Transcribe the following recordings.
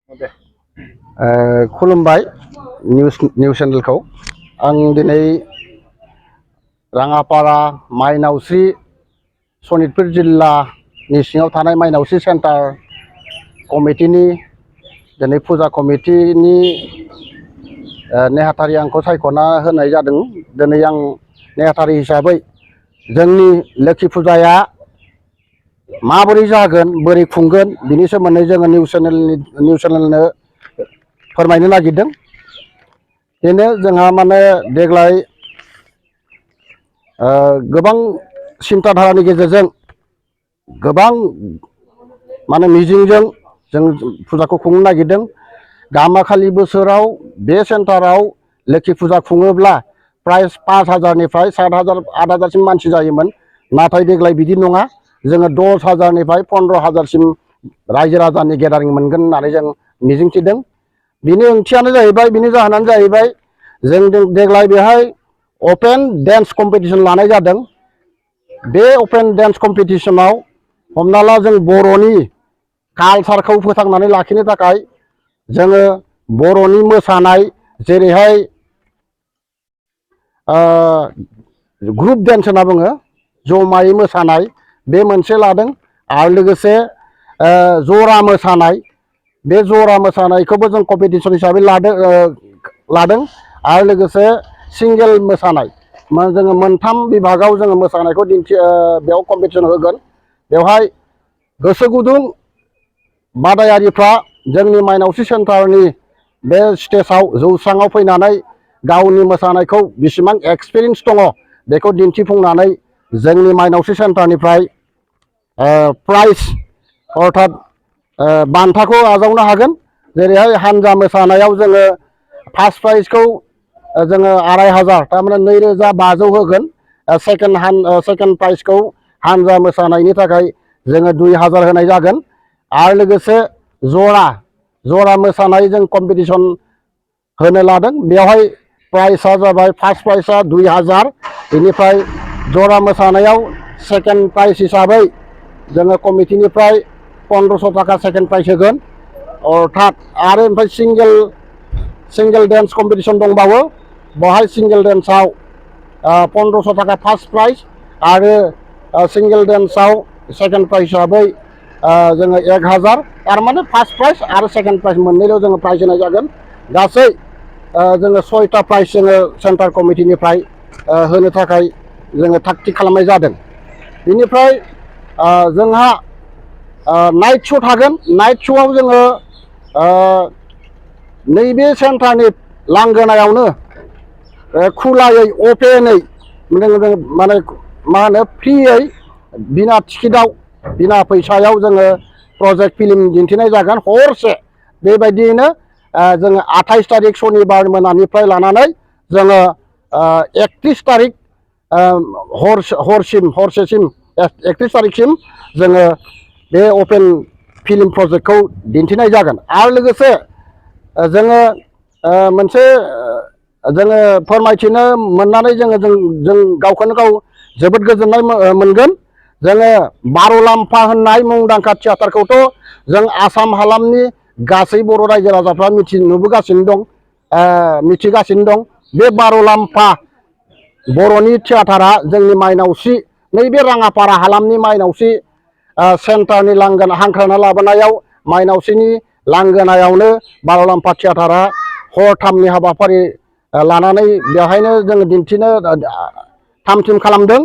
खुलुमबाय निउस चेनेलखौ आं दिनै राङापारा माइनावस्रि सनितपुर जिल्लानि सिङाव थानाय माइनावस्रि सेन्टार कमिटिनि दिनै फुजा कमिटिनि नेहाथारि आंखौ सायख'ना होनाय जादों। दिनै आं नेहाथारि हिसाबै जोंनि लोक्षि फुजाया माबोरै जागोन बोरै खुंगोन बिनि सोमोन्दै जोङो निउस चेनेलनो फोरमायनो नागिरदों। बेनो जोंहा माने देग्लाय गोबां सिन्ताधारानि गेजेरजों गोबां माने मिजिंजों जों फुजाखौ खुंनो नागिरदों। गामाखालि बोसोराव बे सेन्टाराव लोक्षि फुजा खुङोब्ला प्राय 5,000निफ्राय 7,000 8,000सिम मानसि जायोमोन। नाथाय देग्लाय बिदि नङा, जोङो 10,000निफ्राय 15,000सिम रायजो राजानि गेदारिं मोनगोन होननानै जों मिजिंथिदों। बिनि ओंथियानो जाहैबाय, बिनि जाहोनानो जाहैबाय जों देग्लाय बेहाय अपेन डेन्स कम्पिटिसन लानाय जादों। बे अपेन डेन्स कम्पिटिसनाव हमना ला जों बर'नि कालसारखौ फोथांनानै लाखिनो थाखाय जोङो बर'नि मोसानाय जेरैहाय ग्रुप डेन्स होनना बुङो, जमायै मोसानाय बे मोनसे लादों। आरो लोगोसे जरा मोसानाय, बे जरा मोसानायखौबो जों कम्पिटिसन हिसाबै लादों। आरो लोगोसे सिंगेल मोसानाय, जोङो मोनथाम बिभागाव जोङो मोसानायखौ बेयाव कम्पिटिसन होगोन। बेवहाय गोसो गुदुं बादायारिफ्रा जोंनि माइनावस्रि सेन्टारनि बे स्टेजाव जौस्राङाव फैनानै गावनि मोसानायखौ बेसेबां एक्सपिरियेन्स दङ बेखौ दिन्थिफुंनानै जोंनि माइनावस्रि सेन्टारनिफ्राय प्राइज अर्थात बान्थाखौ आजावनो हागोन। जेरैहाय हानजा मोसानायाव जोङो फार्स्ट प्राइजखौ जोङो 2,500 थारमाने 2,500 होगोन। सेकेन्ड प्राइजखौ हानजा मोसानायनि थाखाय जोङो 2,000 होनाय जागोन। आरो लोगोसे जरा मोसानाय जों कम्पिटिसन होनो लादों। बेवहाय प्राइजआ जाबाय, फार्स्ट प्राइजआ 2,000, बेनिफ्राय जरा मोसानायाव सेकेन्ड प्राइज हिसाबै जोङो कमिटिनिफ्राय 1,500 थाखा सेकेन्ड प्राइज होगोन अर्थात। आरो ओमफ्राय सिंगेल डेन्स कम्पिटिसन दंबावो। बेवहाय सिंगेल डेन्सआव 1,500 थाखा फार्स्ट प्राइज आरो सिंगेल डेन्सआव सेकेन्ड प्राइज हिसाबै जोङो 1,000। थारमाने फार्स्ट प्राइज आरो सेकेन्ड प्राइज मोननैल' जोङो प्राइज होनाय जागोन। गासै जोङो 6टा प्राइज जोङो सेन्टार कमिटिनिफ्राय होनो थाखाय जोङो थाग थिग खालामनाय जादों। बेनिफ्राय जोंहा नाइट श' थागोन। नाइट श'आव जोङो नैबे सेन्टारनि लांगोनायावनो खुलायै अपेनै माने मा होनो फ्रियै बिना टिकेटआव बिना फैसायाव जोङो प्रजेक्ट फिल्म दिन्थिनाय जागोन हरसे। बेबायदियैनो जोङो 28 तारिख सनिबार मोनानिफ्राय लानानै जोङो 31 तारिख हरसेसिम 31 तारिखसिम जोङो बे अपेन फिल्म प्रजेक्टखौ दिन्थिनाय जागोन। आरो लोगोसे जोङो मोनसे जोङो फोरमायथिनो मोननानै जों गावखौनो गाव जोबोद गोजोननाय मोनगोन। जोङो बार'लाम्फा होननाय मुंदांखा थियाटारखौथ' जों आसाम हालामनि गासै बर' रायजो राजाफ्रा मिथिगासिनो दं। बे बार'लाम्फा बर'नि थियाटारा जोंनि माइनावस्रि नैबे राङापारा हालामनि माइनावस्रि सेन्टारनि लांगोना हांख्रायना लाबोनायाव माइनावस्रिनि लांगोनायावनो बार'लाम्फा थियाटारा हरथामनि हाबाफारि लानानै बेवहायनो जोङो दिन्थिनो थाम थिम खालामदों।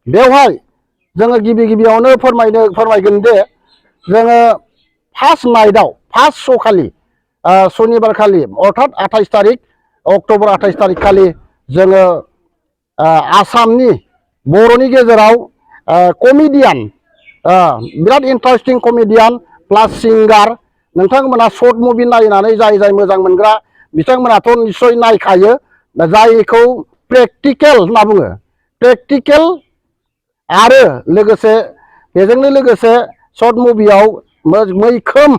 बेवहाय जोङो गिबियावनो फोरमायगोन दे जोङो फार्स्ट नाइटआव फार्स्ट श' खालि सनिबार खालि अर्थात 28 तारिख अक्ट'बर 28 तारिख खालि जोङो आसामनि बर'नि गेजेराव कमेडियान बिराद इन्टारेस्टिं कमेडियान प्लास सिंगार, नोंथांमोना शर्ट मुभि नायनानै जाय मोजां मोनग्रा बिथांमोनाथ' निस्सय नायखायो। जायखौ प्रेक्टिकेल होनना बुङो, प्रेक्टिकेल आरो लोगोसे बेजोंनो लोगोसे शर्ट मुभियाव मैखोम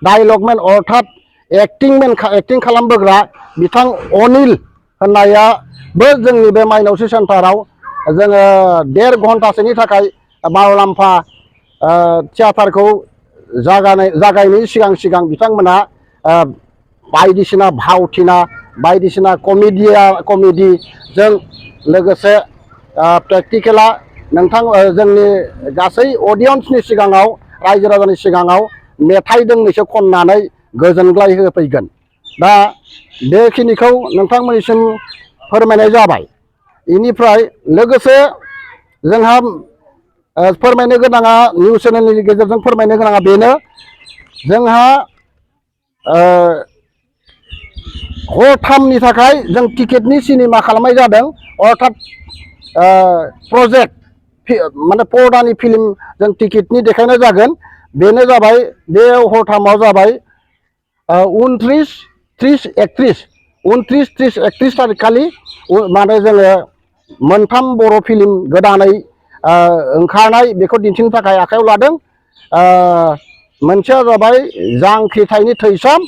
डायलगमेन अर्थात एक्टिं खालामबोग्रा बिथां अनिल होननायाबो जोंनि बे माइनावस्रि सेन्टाराव जोङो 1.5 घन्टासोनि थाखाय बार'लाम्फा थियाटारखौ जागायनायनि सिगां बिथांमोना बायदिसिना भावथिना बायदिसिना कमेडिजों लोगोसे प्रेक्टिकेला नोंथां जोंनि गासै अडियन्सनि सिगाङाव रायजो राजानि सिगाङाव मेथाइ दोंनैसो खननानै गोजोनग्लाय होफैगोन। दा बेखिनिखौ नोंथांमोननिसिम फोरमायनाय जाबाय। इनिफ्राय लोगोसे जोंहा फोरमायनो गोनाङा निउस चेनेलनि गेजेरजों फोरमायनो गोनाङा बेनो जोंहा हरथामनि थाखाय जों टिकेटनि सिनेमा खालामनाय जादों। अर्थात प्रजेक्ट माने पर्दानि फिल्म जों टिकेटनि देखायनाय जागोन। बेनो जाबाय बे हरथामाव जाबाय 29, 30, 31 थारिख खालि माने जोङो मोनथाम बर' फिल्म गोदानै ओंखारनाय बेखौ दिन्थिनो थाखाय आखायाव लादों। मोनसेया जाबाय जांख्रिथायनि थैसाम,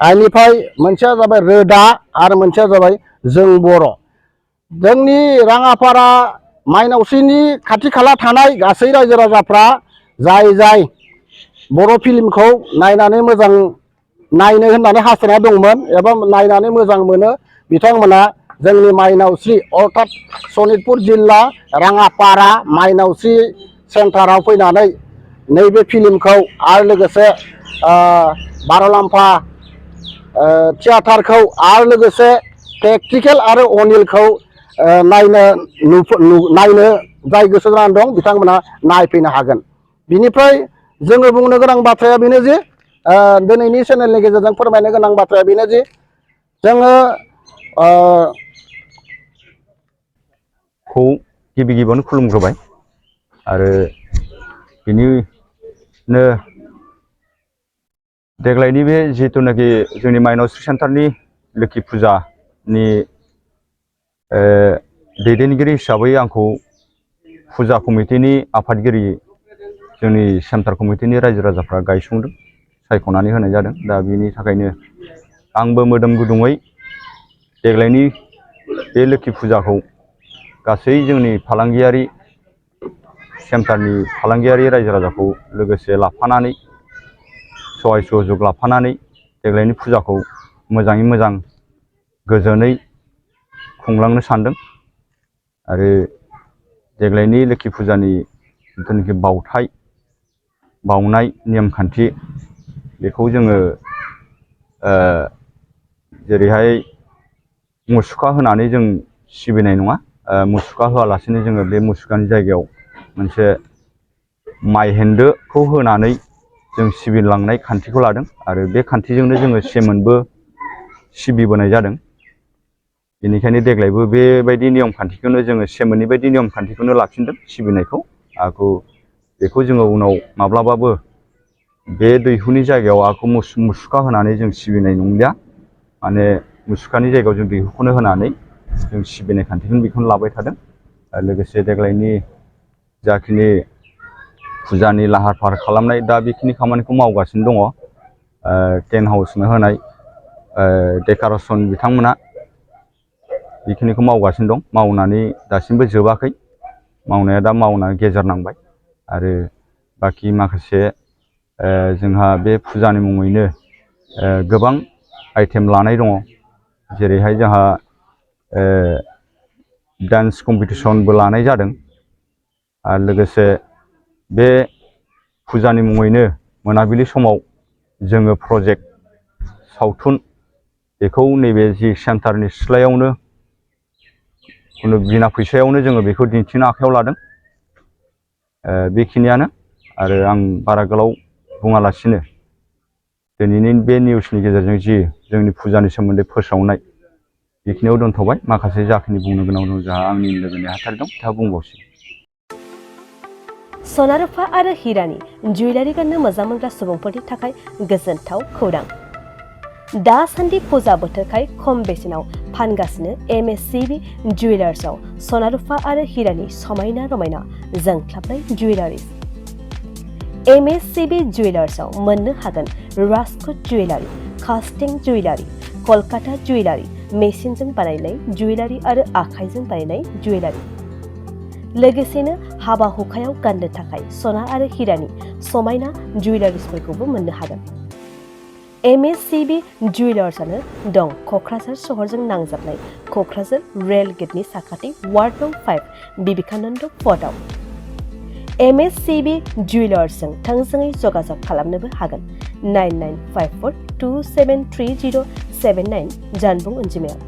बेनिफ्राय मोनसेया जाबाय रोदा आरो मोनसेया जाबाय जों बर'। जोंनि राङापारा माइनावस्रिनि खाथि खाला थानाय गासै रायजो राजाफ्रा जाय बर' फिल्मखौ नायनानै मोजां नायनो होननानै हास्थायना दंमोन एबा नायनानै मोजां मोनो बिथांमोना जोंनि माइनावस्रि अर्थात सनितपुर जिल्ला राङापारा माइनावस्रि सेन्टाराव फैनानै नैबे फिल्मखौ आरो लोगोसे बार'लाम्फा थियाटारखौ आरो लोगोसे प्रेक्टिकेल आरो अनिलखौ नायनो जाय गोसो जानानै दं बिथांमोना नायफैनो हागोन। बिनिफ्राय जोङो बुंनो गोनां बाथ्राया बेनो जे दिनैनि चेनेलनि गेजेरजों फोरमायनो गोनां बाथ्राया बेनो जे जोङो गिबि गिबियावनो खुलुमग्रोबाय आरो बिनिनो देग्लायनि बे जिहेथुनाखि जोंनि माइनावस्रि सेन्टारनि लोखि फुजानि दैदेनगिरि हिसाबै आंखौ फुजा कमिटिनि आफादगिरि जोंनि सेन्टार कमिटिनि रायजो राजाफ्रा गायसंदों, सायख'नानै होनाय जादों। दा बिनि थाखायनो आंबो मोदोम गुदुङै देग्लायनि बे लोखि फुजाखौ गासै जोंनि फालांगियारि सेन्टारनि फालांगियारि रायजो राजाखौ लोगोसे लाफानानै सहाय सहयोग लाफानानै देग्लायनि फुजाखौ मोजाङै मोजां गोजोनै खुंलांनो सानदों। आरो देग्लायनि लोखि फुजानि जिथुनाखि बावनाय नेमखान्थि बेखौ जोङो जेरैहाय मुसुखा होनानै जों सिबिनाय नङा। मुसुखा होआलासिनो जोङो बे मुसुखानि जायगायाव मोनसे माइ हेन्दोखौ होनानै जों सिबिलांनाय खान्थिखौ लादों आरो बे खान्थिजोंनो जोङो सेमोनबो सिबिबोनाय जादों। बेनिखायनो देग्लायबो बेबायदि नियम खान्थिखौनो जोङो सेमोननि बायदि नियम खान्थिखौनो लाफिनदों सिबिनायखौ। बेखौ जोङो उनाव माब्लाबाबो बे दैहुनि जायगायाव मुसुखा होनानै जों सिबिनाय नंलिया। माने मुसुखानि जायगायाव जों दैहुखौनो होनानै जों सिबिनाय खान्थिखौनो बेखौनो लाबाय थादों। लोगोसे देग्लायनि जाखिनि फुजानि लाहार फाहार खालामनाय दा बेखिनि खामानिखौ मावगासिनो दङ। टेन्ट हाउसनो होनाय डेक'रेसन बिथांमोना बेखिनिखौ मावगासिनो दं। मावनानै दासिमबो जोबाखै, मावनाया दा मावनानै गेजेर नांबाय। आरो बाखि माखासे जोंहा बे फुजानि मुङैनो गोबां आइटेम लानाय दङ। जेरैहाय जोंहा डान्स कम्पिटिसनबो लानाय जादों। आरो लोगोसे बे फुजानि मुङैनो मोनाबिलि समाव जोङो प्रजेक्ट सावथुन बेखौ नैबे जि सेन्टारनि सिथ्लायावनो बिना फैसायावनो जोङो बेखौ दिन्थिनो आखायाव लादों। बेखिनियानो। आरो आं बारा गोलाव बुङालासिनो दिनैनि बे निउसनि गेजेरजों जि जोंनि फुजानि सोमोन्दै फोसावनाय बेखिनियाव दोनथ'बाय। माखासे जाखिनि बुंनो गोनां दं जोंहा आंनि लोगोनि हाथारि दं, दा बुंबावसिगोन। सना रुफा आरो हिरानि जुवेलारि गाननो मोजां मोनग्रा सुबुंफोरनि थाखाय गोजोनथाव खौरां। दासान्दि फुजा बोथोरखाय खम बेसेनाव फानगासिनो MSCB जुवेलार्सआव सना रुफा आरो हिरानि समायना रमायना जोंख्लाबनाय जुवेलारिज। MSCB जुवेलार्सआव मोननो हागोन राजकोट जुवेलारि, कास्टिं जुवेलारि, कलकाता जुवेलारि, मेसिनजों बानायनाय जुवेलारि आरो आखाइजों बानायनाय जुवेलारि। लोगोसेनो हाबा हुखायाव गाननो थाखाय सना आरो हिरानि समायना जुवेलारिसफोरखौबो मोननो हागोन। MSCB जुवेलार्सआनो दं क'क्राझार सहरजों नांजाबनाय क'क्राझार रेल गेटनि साखाथि वार्ड नं 5 बिबेकानन्द पथआव। MSCB जुवेलार्सजों थोंजोङै जगाजग खालामनोबो हागोन 9954273079 जानबुं अनजिमायाव।